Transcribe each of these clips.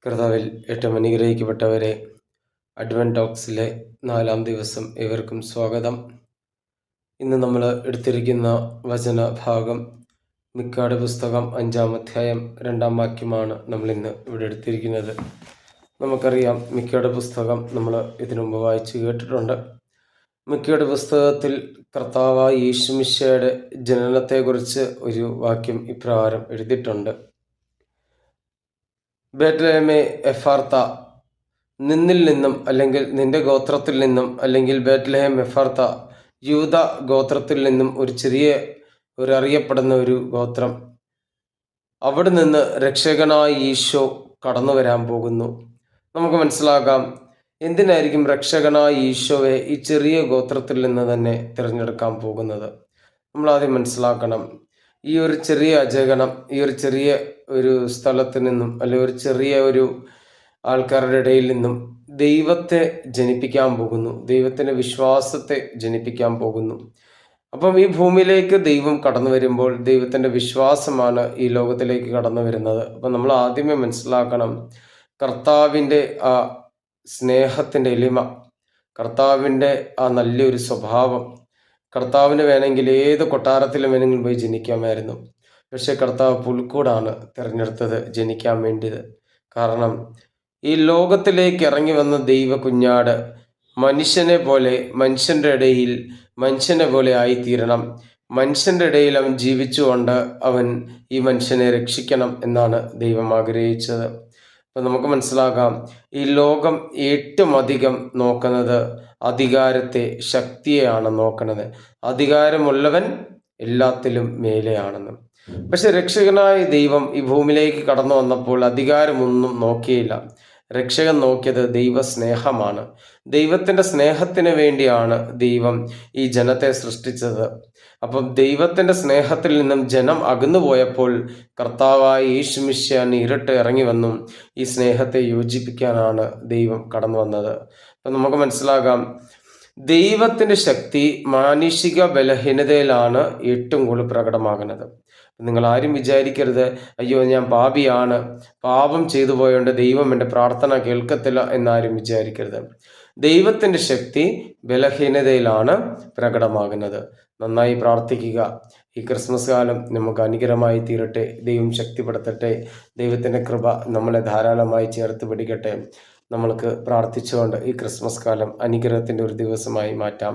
കർത്താവിൽ ഏറ്റവും അനുഗ്രഹിക്കപ്പെട്ടവരെ, അഡ്വെന്റ് ടോക്സിലെ 4-ാം ദിവസം ഏവർക്കും സ്വാഗതം. ഇന്ന് നമ്മൾ എടുത്തിരിക്കുന്ന വചനഭാഗം മിക്കാട് പുസ്തകം 5-ാം അധ്യായം 2-ാം വാക്യമാണ് നമ്മൾ ഇന്ന് ഇവിടെ എടുത്തിരിക്കുന്നത്. നമുക്കറിയാം, മിക്കാട് പുസ്തകം നമ്മൾ ഇതിനു മുമ്പ് വായിച്ചു കേട്ടിട്ടുണ്ട്. മിക്കാട് പുസ്തകത്തിൽ കർത്താവായ യേശുമിശിഹായുടെ ജനനത്തെക്കുറിച്ച് ഒരു വാക്യം ഇപ്രകാരം എഴുതിയിട്ടുണ്ട്: ബേത്ലഹേമേ എഫാർത്ത, നിന്നിൽ നിന്നും അല്ലെങ്കിൽ നിന്റെ ഗോത്രത്തിൽ നിന്നും, അല്ലെങ്കിൽ ബേത്ലഹേം എഫാർത്ത, യൂദ ഗോത്രത്തിൽ നിന്നും ഒരു അറിയപ്പെടുന്ന ഒരു ഗോത്രം, അവിടെ നിന്ന് രക്ഷകനായ ഈശോ കടന്നു വരാൻ പോകുന്നു. നമുക്ക് മനസ്സിലാക്കാം, എന്തിനായിരിക്കും രക്ഷകനായ ഈശോയെ ഈ ചെറിയ ഗോത്രത്തിൽ നിന്ന് തന്നെ തിരഞ്ഞെടുക്കാൻ പോകുന്നത്? നമ്മൾ ആദ്യം മനസ്സിലാക്കണം, ഈ ഒരു ചെറിയ അജഗണം, ഈ ഒരു ചെറിയ ഒരു സ്ഥലത്ത് നിന്നും, അല്ലെങ്കിൽ ഒരു ചെറിയ ഒരു ആൾക്കാരുടെ ഇടയിൽ നിന്നും ദൈവത്തെ ജനിപ്പിക്കാൻ പോകുന്നു, ദൈവത്തിൻ്റെ വിശ്വാസത്തെ ജനിപ്പിക്കാൻ പോകുന്നു. അപ്പം ഈ ഭൂമിയിലേക്ക് ദൈവം കടന്നു വരുമ്പോൾ ദൈവത്തിൻ്റെ വിശ്വാസമാണ് ഈ ലോകത്തിലേക്ക് കടന്നു വരുന്നത്. അപ്പം നമ്മൾ ആദ്യമേ മനസ്സിലാക്കണം, കർത്താവിൻ്റെ ആ സ്നേഹത്തിൻ്റെ എളിമ, കർത്താവിൻ്റെ ആ നല്ലൊരു സ്വഭാവം. കർത്താവിന് വേണമെങ്കിൽ ഏത് കൊട്ടാരത്തിലും വേണമെങ്കിലും പോയി ജനിക്കാമായിരുന്നു. പക്ഷെ കർത്താവ് പുൽക്കൂടാണ് തിരഞ്ഞെടുത്തത് ജനിക്കാൻ വേണ്ടിയത്. കാരണം ഈ ലോകത്തിലേക്ക് ഇറങ്ങി വന്ന ദൈവ കുഞ്ഞാട് മനുഷ്യനെ പോലെ, മനുഷ്യനെ പോലെ ആയിത്തീരണം. മനുഷ്യൻ്റെ ഇടയിൽ അവൻ ജീവിച്ചുകൊണ്ട് അവൻ ഈ മനുഷ്യനെ രക്ഷിക്കണം എന്നാണ് ദൈവം ആഗ്രഹിച്ചത്. അപ്പം നമുക്ക് മനസ്സിലാക്കാം, ഈ ലോകം ഏറ്റവും അധികം നോക്കുന്നത് അധികാരത്തെ, ശക്തിയെയാണ് നോക്കുന്നത്. അധികാരമുള്ളവൻ എല്ലാത്തിലും മേലെയാണെന്ന്. പക്ഷെ രക്ഷകനായ ദൈവം ഈ ഭൂമിയിലേക്ക് കടന്നു വന്നപ്പോൾ അധികാരമൊന്നും നോക്കിയില്ല. രക്ഷകൻ നോക്കിയത് ദൈവസ്നേഹമാണ്. ദൈവത്തിൻ്റെ സ്നേഹത്തിന് വേണ്ടിയാണ് ദൈവം ഈ ജനത്തെ സൃഷ്ടിച്ചത്. അപ്പം ദൈവത്തിൻ്റെ സ്നേഹത്തിൽ നിന്നും ജനം അകന്നുപോയപ്പോൾ കർത്താവായ യേശുമിശിഹാ നേരിട്ട് ഇറങ്ങി വന്നു ഈ സ്നേഹത്തെ യോജിപ്പിക്കാനാണ് ദൈവം കടന്നു വന്നത്. അപ്പം നമുക്ക് മനസ്സിലാകാം, ദൈവത്തിൻ്റെ ശക്തി മാനുഷിക ബലഹീനതയിലാണ് ഏറ്റവും കൂടുതൽ പ്രകടമാകുന്നത്. നിങ്ങൾ ആരും വിചാരിക്കരുത്, അയ്യോ ഞാൻ പാപിയാണ്, പാപം ചെയ്തു പോയോണ്ട് ദൈവം എൻ്റെ പ്രാർത്ഥന കേൾക്കത്തില്ല എന്നാരും വിചാരിക്കരുത്. ദൈവത്തിൻ്റെ ശക്തി ബലഹീനതയിലാണ് പ്രകടമാകുന്നത്. നന്നായി പ്രാർത്ഥിക്കുക. ഈ ക്രിസ്മസ് കാലം നമുക്ക് അനുഗ്രഹമായി തീരട്ടെ. ദൈവം ശക്തിപ്പെടുത്തട്ടെ. ദൈവത്തിൻ്റെ കൃപ നമ്മളെ ധാരാളമായി ചേർത്ത് പിടിക്കട്ടെ. നമ്മൾക്ക് പ്രാർത്ഥിച്ചുകൊണ്ട് ഈ ക്രിസ്മസ് കാലം അനുഗ്രഹത്തിൻ്റെ ഒരു ദിവസമായി മാറ്റാം.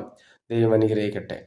ദൈവം അനുഗ്രഹിക്കട്ടെ.